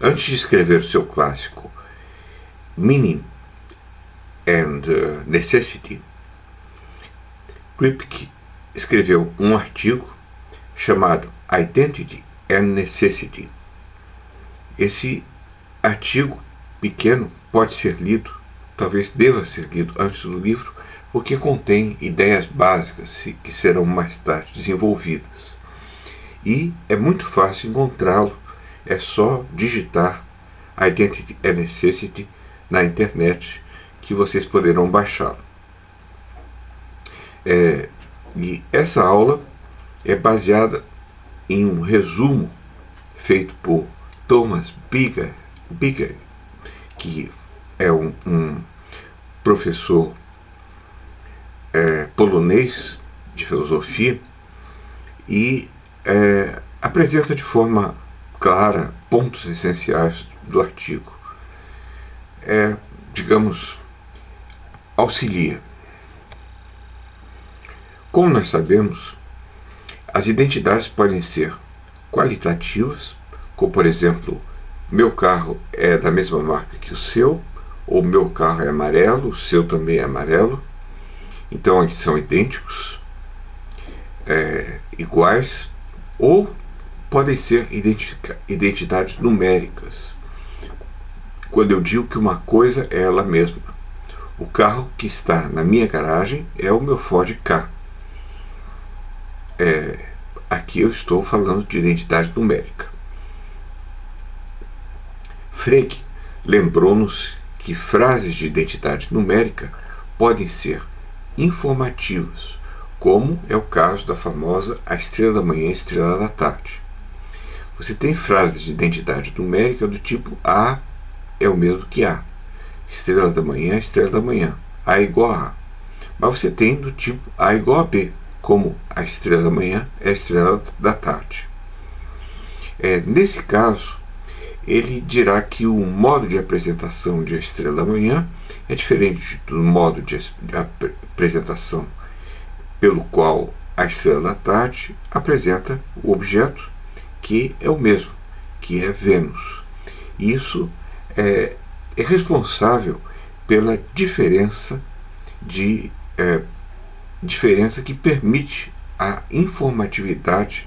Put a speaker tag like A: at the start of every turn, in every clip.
A: Antes de escrever o seu clássico Meaning and Necessity, Kripke escreveu um artigo chamado Identity and Necessity. Esse artigo pequeno pode ser lido, talvez deva ser lido antes do livro, porque contém ideias básicas que serão mais tarde desenvolvidas. E é muito fácil encontrá-lo, é só digitar Identity and Necessity na internet que vocês poderão baixá-lo. E essa aula é baseada em um resumo feito por Thomas Bigger, que é um professor polonês de filosofia e apresenta de forma clara pontos essenciais do artigo. Digamos, auxilia. Como nós sabemos, as identidades podem ser qualitativas, como por exemplo, meu carro é da mesma marca que o seu, ou meu carro é amarelo, o seu também é amarelo, então eles são idênticos, iguais, ou podem ser identidades numéricas, quando eu digo que uma coisa é ela mesma. O carro que está na minha garagem é o meu Ford Ka. Aqui eu estou falando de identidade numérica. Frege lembrou-nos que frases de identidade numérica podem ser informativas, como é o caso da famosa a estrela da manhã e a estrela da tarde. Você tem frases de identidade numérica do tipo A é o mesmo que A, estrela da manhã é estrela da manhã, A é igual a A. Mas você tem do tipo A igual a B, como a estrela da manhã é a estrela da tarde. Nesse caso, ele dirá que o modo de apresentação de a estrela da manhã é diferente do modo de apresentação pelo qual a estrela da tarde apresenta o objeto, que é o mesmo, que é Vênus. Isso é responsável pela diferença que permite a informatividade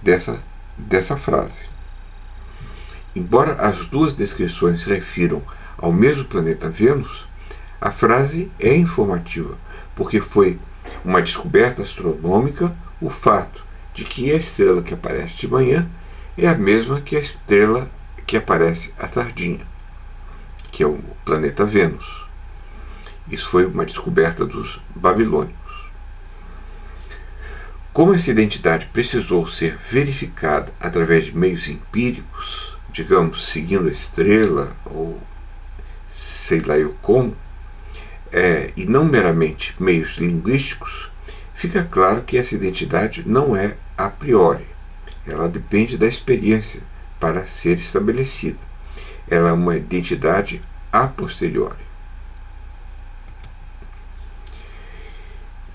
A: dessa frase. Embora as duas descrições se refiram ao mesmo planeta Vênus, a frase é informativa, porque foi uma descoberta astronômica o fato de que a estrela que aparece de manhã é a mesma que a estrela que aparece à tardinha, que é o planeta Vênus. Isso foi uma descoberta dos babilônicos. Como essa identidade precisou ser verificada através de meios empíricos, digamos, seguindo a estrela, ou sei lá eu como, e não meramente meios linguísticos, fica claro que essa identidade não é a priori. Ela depende da experiência para ser estabelecida. Ela é uma identidade a posteriori.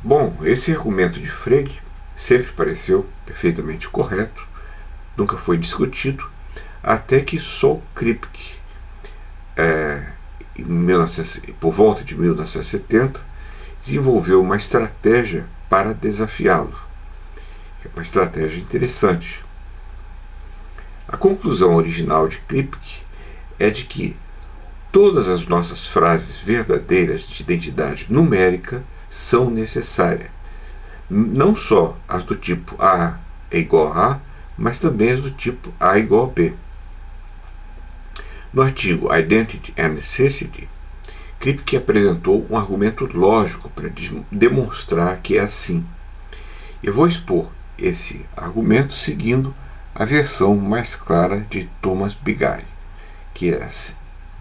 A: Bom, esse argumento de Frege sempre pareceu perfeitamente correto, nunca foi discutido, até que Saul Kripke, por volta de 1970, desenvolveu uma estratégia para desafiá-lo. É uma estratégia interessante. A conclusão original de Kripke é de que todas as nossas frases verdadeiras de identidade numérica são necessárias. Não só as do tipo A é igual a A, mas também as do tipo A é igual a B. No artigo Identity and Necessity, Kripke apresentou um argumento lógico para demonstrar que é assim. Eu vou expor esse argumento seguindo a versão mais clara de Thomas Bigger, que é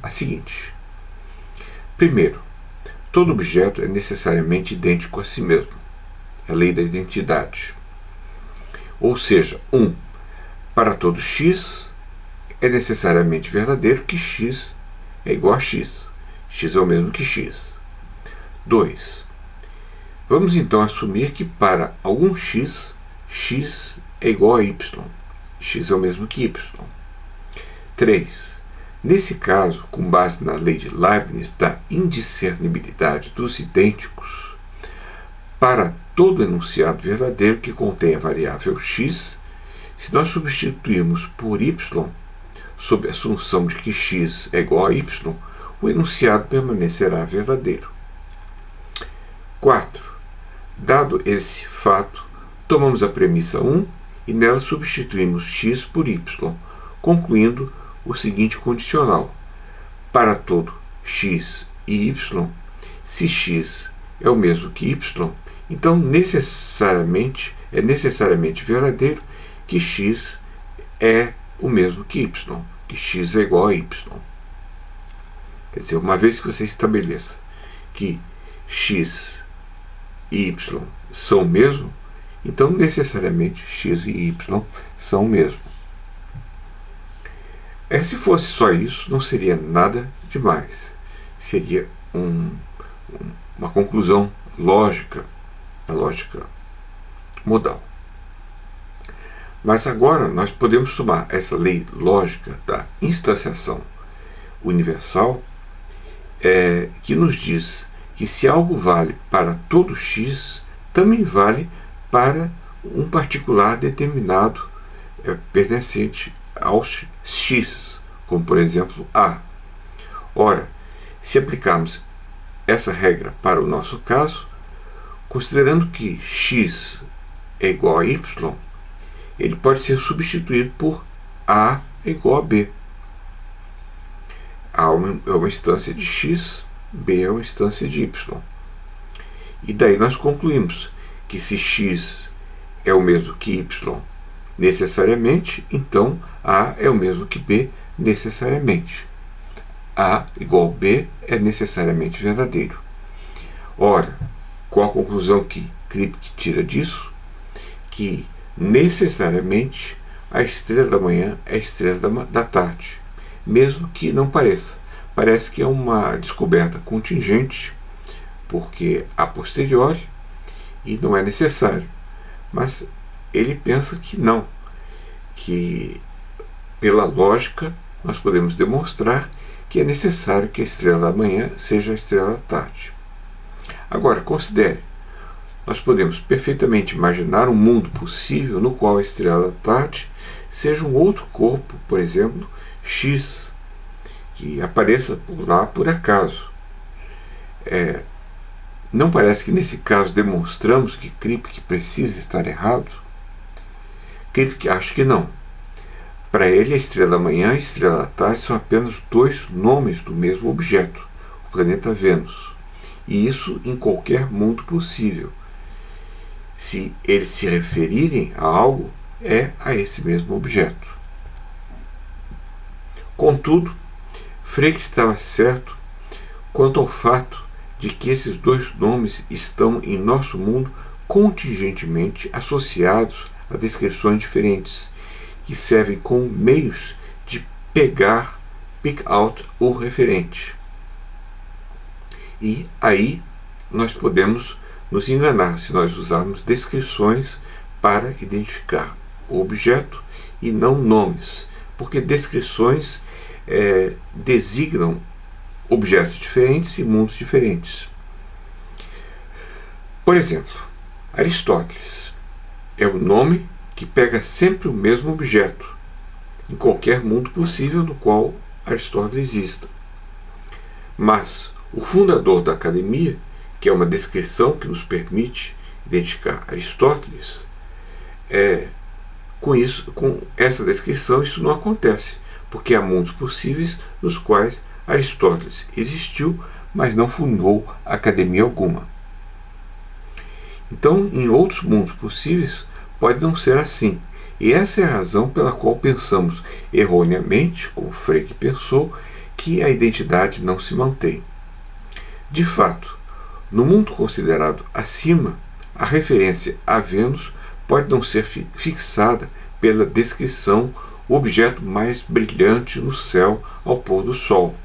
A: a seguinte. Primeiro, todo objeto é necessariamente idêntico a si mesmo. É a lei da identidade. Ou seja, para todo x é necessariamente verdadeiro que x é igual a x. X é o mesmo que x. 2. Vamos então assumir que para algum x, x é igual a y. X é o mesmo que y. 3. Nesse caso, com base na lei de Leibniz da indiscernibilidade dos idênticos, para todo enunciado verdadeiro que contém a variável x, se nós substituirmos por y, sob a assunção de que x é igual a y, o enunciado permanecerá verdadeiro. 4. Dado esse fato, tomamos a premissa 1 e nela substituímos x por y, concluindo o seguinte condicional: para todo x e y, se x é o mesmo que y, então é necessariamente verdadeiro que x é o mesmo que y, que x é igual a y. Quer dizer, uma vez que você estabeleça que x e y são o mesmo, então necessariamente x e y são o mesmo. Se fosse só isso, não seria nada demais. Seria uma conclusão lógica, da lógica modal. Mas agora nós podemos tomar essa lei lógica da instanciação universal, que nos diz que se algo vale para todo x, também vale para um particular determinado pertencente aos x, como por exemplo A. Ora, se aplicarmos essa regra para o nosso caso, considerando que x é igual a y, ele pode ser substituído por A é igual a B. A é uma instância de x, B é uma instância de y. E daí nós concluímos que se x é o mesmo que y necessariamente, então A é o mesmo que B necessariamente. A igual a B é necessariamente verdadeiro. Ora, qual a conclusão que Kripke tira disso? Que necessariamente a estrela da manhã é a estrela da tarde, mesmo que não pareça. Parece que é uma descoberta contingente, porque a posteriori, e não é necessário. Mas ele pensa que não, que pela lógica nós podemos demonstrar que é necessário que a estrela da manhã seja a estrela da tarde. Agora, considere, nós podemos perfeitamente imaginar um mundo possível no qual a estrela da tarde seja um outro corpo, por exemplo, X, que apareça por lá por acaso. Não parece que nesse caso demonstramos que Kripke precisa estar errado? Kripke acha que não. Para ele, a estrela da manhã e a estrela da tarde são apenas dois nomes do mesmo objeto, o planeta Vênus. E isso em qualquer mundo possível. Se eles se referirem a algo, é a esse mesmo objeto. Contudo, Frege estava certo quanto ao fato de que esses dois nomes estão em nosso mundo contingentemente associados a descrições diferentes, que servem como meios de pick out o referente. E aí nós podemos nos enganar se nós usarmos descrições para identificar o objeto e não nomes, porque descrições designam objetos diferentes e mundos diferentes. Por exemplo, Aristóteles é o nome que pega sempre o mesmo objeto, em qualquer mundo possível no qual Aristóteles exista. Mas o fundador da academia, que é uma descrição que nos permite identificar Aristóteles, com essa descrição isso não acontece, porque há mundos possíveis nos quais Aristóteles existiu, mas não fundou academia alguma. Então, em outros mundos possíveis, pode não ser assim. E essa é a razão pela qual pensamos erroneamente, como Frege pensou, que a identidade não se mantém. De fato, no mundo considerado acima, a referência a Vênus pode não ser fixada pela descrição o objeto mais brilhante no céu ao pôr do sol.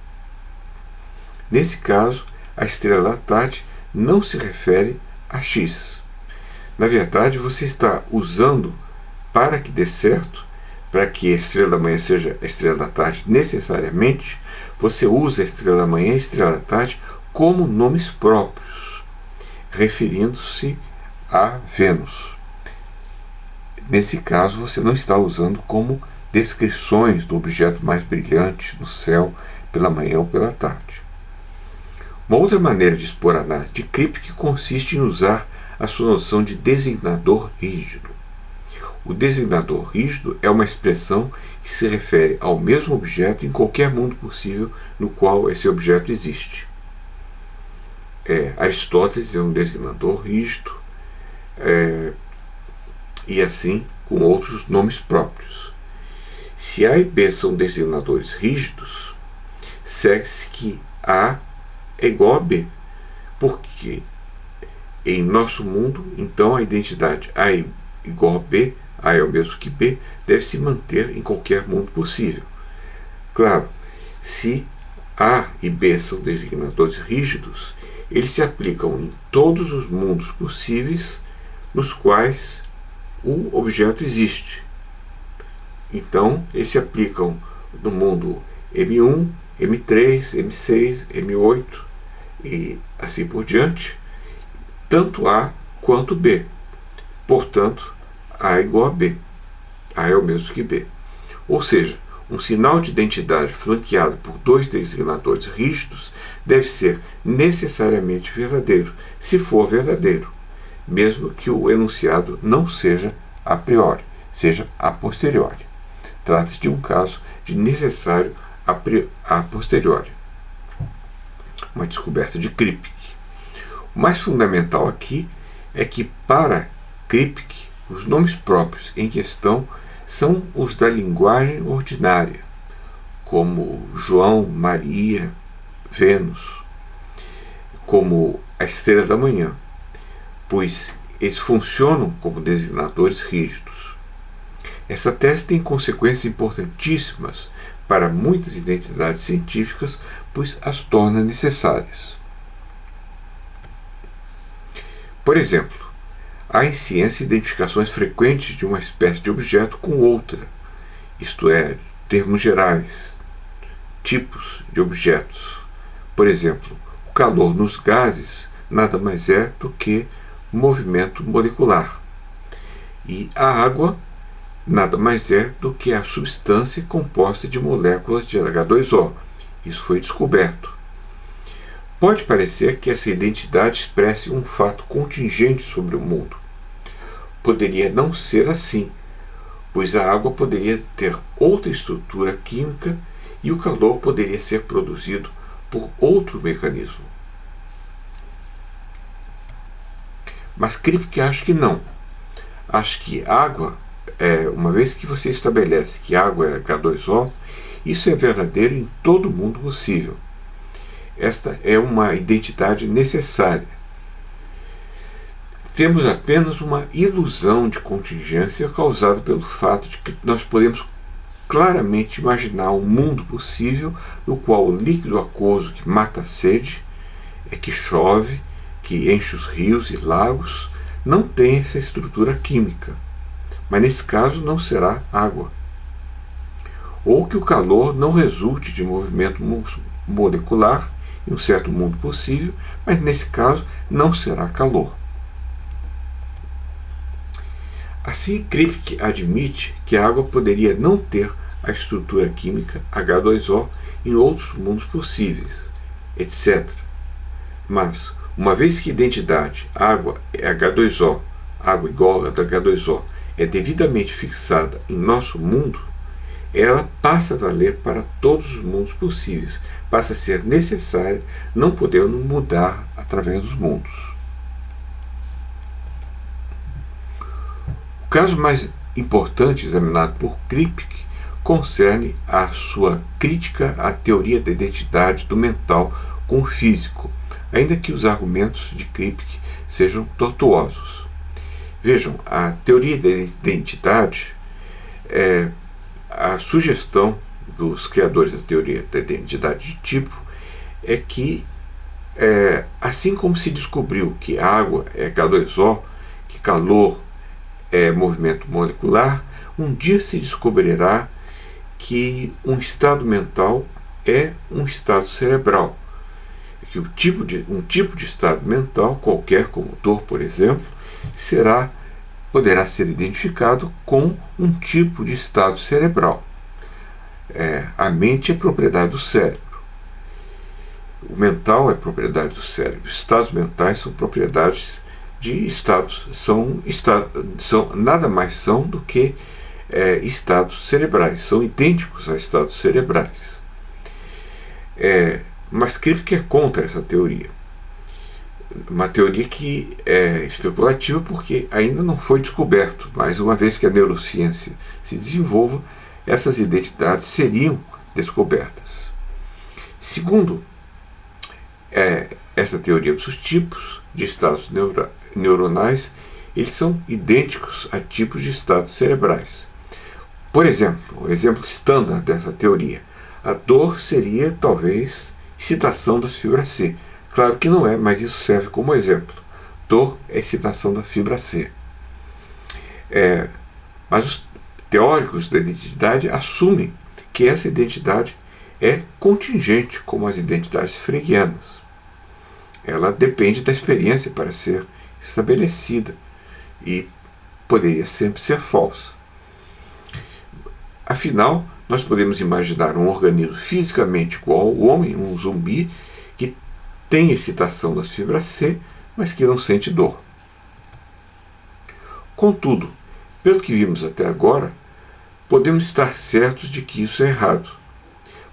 A: Nesse caso, a estrela da tarde não se refere a X. Na verdade, você está usando, para que dê certo, para que a estrela da manhã seja a estrela da tarde necessariamente, você usa a estrela da manhã e a estrela da tarde como nomes próprios, referindo-se a Vênus. Nesse caso, você não está usando como descrições do objeto mais brilhante no céu pela manhã ou pela tarde. Uma outra maneira de expor a análise de Kripke consiste em usar a sua noção de designador rígido. O designador rígido é uma expressão que se refere ao mesmo objeto em qualquer mundo possível no qual esse objeto existe. Aristóteles é um designador rígido, e assim com outros nomes próprios. Se A e B são designadores rígidos, segue-se que A é igual a B, porque em nosso mundo, então, a identidade A é igual a B, A é o mesmo que B, deve se manter em qualquer mundo possível. Claro, se A e B são designadores rígidos, eles se aplicam em todos os mundos possíveis nos quais o objeto existe. Então, eles se aplicam no mundo M1, M3, M6, M8 e assim por diante, tanto A quanto B. Portanto, A é igual a B. A é o mesmo que B. Ou seja, um sinal de identidade flanqueado por dois designadores rígidos deve ser necessariamente verdadeiro, se for verdadeiro, mesmo que o enunciado não seja a priori, seja a posteriori. Trata-se de um caso de necessário a posteriori. Uma descoberta de Kripke. O mais fundamental aqui é que, para Kripke, os nomes próprios em questão são os da linguagem ordinária, como João, Maria, Vênus, como a estrela da manhã, pois eles funcionam como designadores rígidos. Essa tese tem consequências importantíssimas para muitas identidades científicas, pois as torna necessárias. Por exemplo, há em ciência identificações frequentes de uma espécie de objeto com outra, isto é, termos gerais, tipos de objetos. Por exemplo, o calor nos gases nada mais é do que movimento molecular, e a água nada mais é do que a substância composta de moléculas de H2O. Isso foi descoberto. Pode parecer que essa identidade expresse um fato contingente sobre o mundo. Poderia não ser assim, pois a água poderia ter outra estrutura química e o calor poderia ser produzido por outro mecanismo. Mas Kripke acha que não. Acha que água, uma vez que você estabelece que água é H2O, isso é verdadeiro em todo o mundo possível. Esta é uma identidade necessária. Temos apenas uma ilusão de contingência causada pelo fato de que nós podemos claramente imaginar um mundo possível no qual o líquido aquoso que mata a sede, que chove, que enche os rios e lagos, não tem essa estrutura química. Mas nesse caso não será água. Ou que o calor não resulte de movimento molecular em um certo mundo possível, mas nesse caso não será calor. Assim, Kripke admite que a água poderia não ter a estrutura química H2O em outros mundos possíveis, etc. Mas, uma vez que a identidade água é H2O, água igual a H2O, é devidamente fixada em nosso mundo, ela passa a valer para todos os mundos possíveis, passa a ser necessária, não podendo mudar através dos mundos. O caso mais importante examinado por Kripke concerne a sua crítica à teoria da identidade do mental com o físico, ainda que os argumentos de Kripke sejam tortuosos. Vejam, a teoria da identidade a sugestão dos criadores da teoria da identidade de tipo é que, assim como se descobriu que água é H2O, que calor é movimento molecular, um dia se descobrirá que um estado mental é um estado cerebral, que um tipo de estado mental qualquer, como dor, por exemplo, poderá ser identificado com um tipo de estado cerebral. A mente é propriedade do cérebro. O mental é propriedade do cérebro. Estados mentais são propriedades de estados. Nada mais são do que estados cerebrais. São idênticos a estados cerebrais. Mas Kripke é contra essa teoria. Uma teoria que é especulativa porque ainda não foi descoberto, mas uma vez que a neurociência se desenvolva, essas identidades seriam descobertas. Segundo essa teoria dos tipos de estados neuronais, eles são idênticos a tipos de estados cerebrais. Por exemplo, o exemplo estándar dessa teoria, a dor seria talvez excitação das fibras C. Claro que não é, mas isso serve como exemplo. Dor é excitação da fibra C. Mas os teóricos da identidade assumem que essa identidade é contingente, como as identidades freudianas. Ela depende da experiência para ser estabelecida e poderia sempre ser falsa. Afinal, nós podemos imaginar um organismo fisicamente igual ao homem, um zumbi, que tem excitação das fibras C, mas que não sente dor. Contudo, pelo que vimos até agora, podemos estar certos de que isso é errado,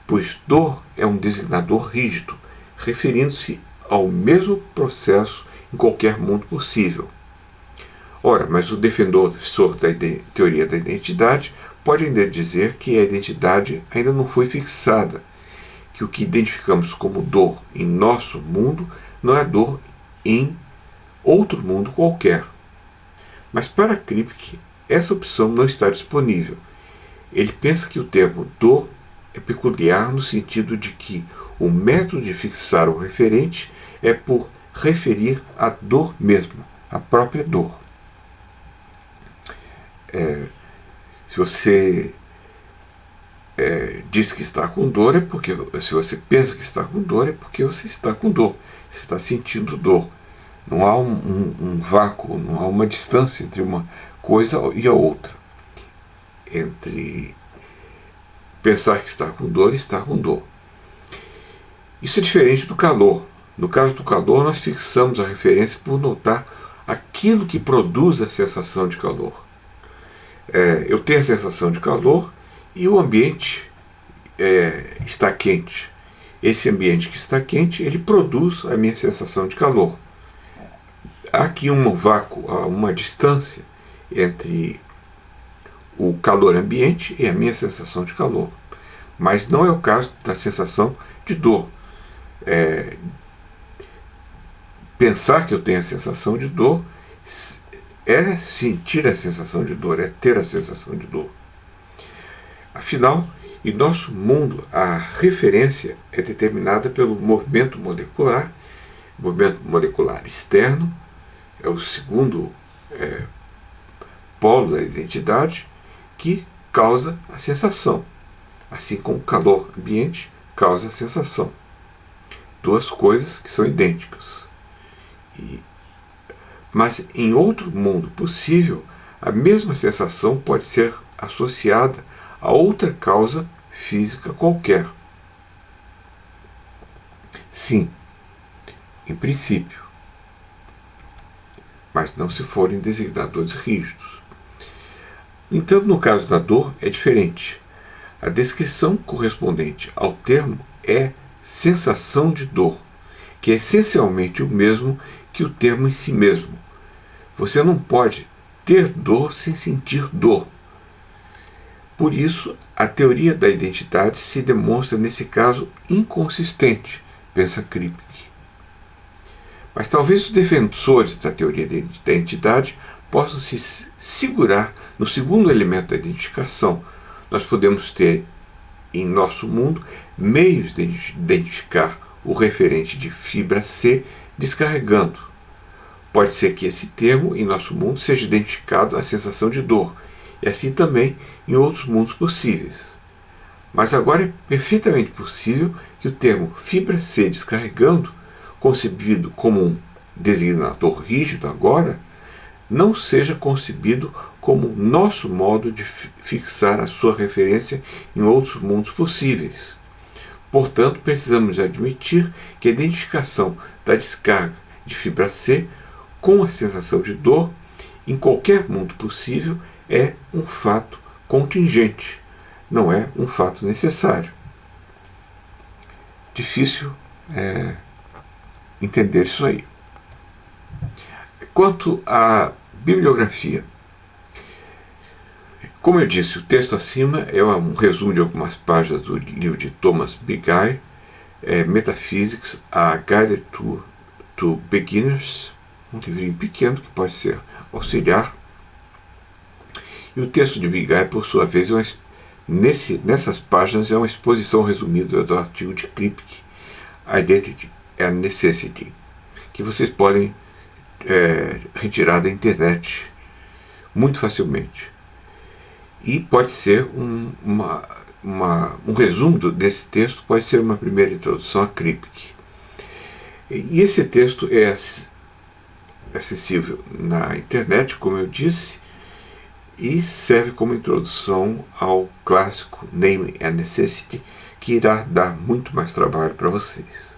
A: pois dor é um designador rígido, referindo-se ao mesmo processo em qualquer mundo possível. Ora, mas o defensor da teoria da identidade pode ainda dizer que a identidade ainda não foi fixada, que o que identificamos como dor em nosso mundo não é dor em outro mundo qualquer. Mas para Kripke, essa opção não está disponível. Ele pensa que o termo dor é peculiar no sentido de que o método de fixar o referente é por referir à dor mesmo, à própria dor. Se você diz que está com dor, é porque, se você pensa que está com dor, é porque você está com dor, você está sentindo dor. Não há um vácuo, não há uma distância entre uma coisa e a outra. Entre pensar que está com dor e estar com dor. Isso é diferente do calor. No caso do calor, nós fixamos a referência por notar aquilo que produz a sensação de calor. Eu tenho a sensação de calor e o ambiente está quente. Esse ambiente que está quente, ele produz a minha sensação de calor. Há aqui um vácuo, há uma distância entre o calor ambiente e a minha sensação de calor. Mas não é o caso da sensação de dor. Pensar que eu tenho a sensação de dor é sentir a sensação de dor, é ter a sensação de dor. Afinal, em nosso mundo, a referência é determinada pelo movimento molecular externo, é o segundo polo da identidade, que causa a sensação, assim como o calor ambiente causa a sensação. Duas coisas que são idênticas. Mas em outro mundo possível, a mesma sensação pode ser associada a outra causa física qualquer. Sim, em princípio, mas não se forem designadores rígidos. No entanto, no caso da dor é diferente. A descrição correspondente ao termo é sensação de dor, que é essencialmente o mesmo que o termo em si mesmo. Você não pode ter dor sem sentir dor. Por isso, a teoria da identidade se demonstra, nesse caso, inconsistente, pensa Kripke. Mas talvez os defensores da teoria da identidade possam se segurar no segundo elemento da identificação. Nós podemos ter em nosso mundo meios de identificar o referente de fibra C descarregando. Pode ser que esse termo em nosso mundo seja identificado a sensação de dor, e assim também em outros mundos possíveis. Mas agora é perfeitamente possível que o termo fibra C descarregando, concebido como um designador rígido agora, não seja concebido como nosso modo de fixar a sua referência em outros mundos possíveis. Portanto, precisamos admitir que a identificação da descarga de fibra C com a sensação de dor em qualquer mundo possível é um fato contingente, não é um fato necessário. Difícil entender isso aí. Quanto à bibliografia, como eu disse, o texto acima é um resumo de algumas páginas do livro de Thomas Biggai, Metaphysics, A Guide to Beginners, um livrinho pequeno que pode ser auxiliar. E o texto de Biggai, por sua vez, nessas páginas é uma exposição resumida do artigo de Kripke, Identity and Necessity, que vocês podem retirar da internet muito facilmente. E pode ser um resumo desse texto, pode ser uma primeira introdução a Kripke. E esse texto é acessível na internet, como eu disse, e serve como introdução ao clássico Name and Necessity, que irá dar muito mais trabalho para vocês.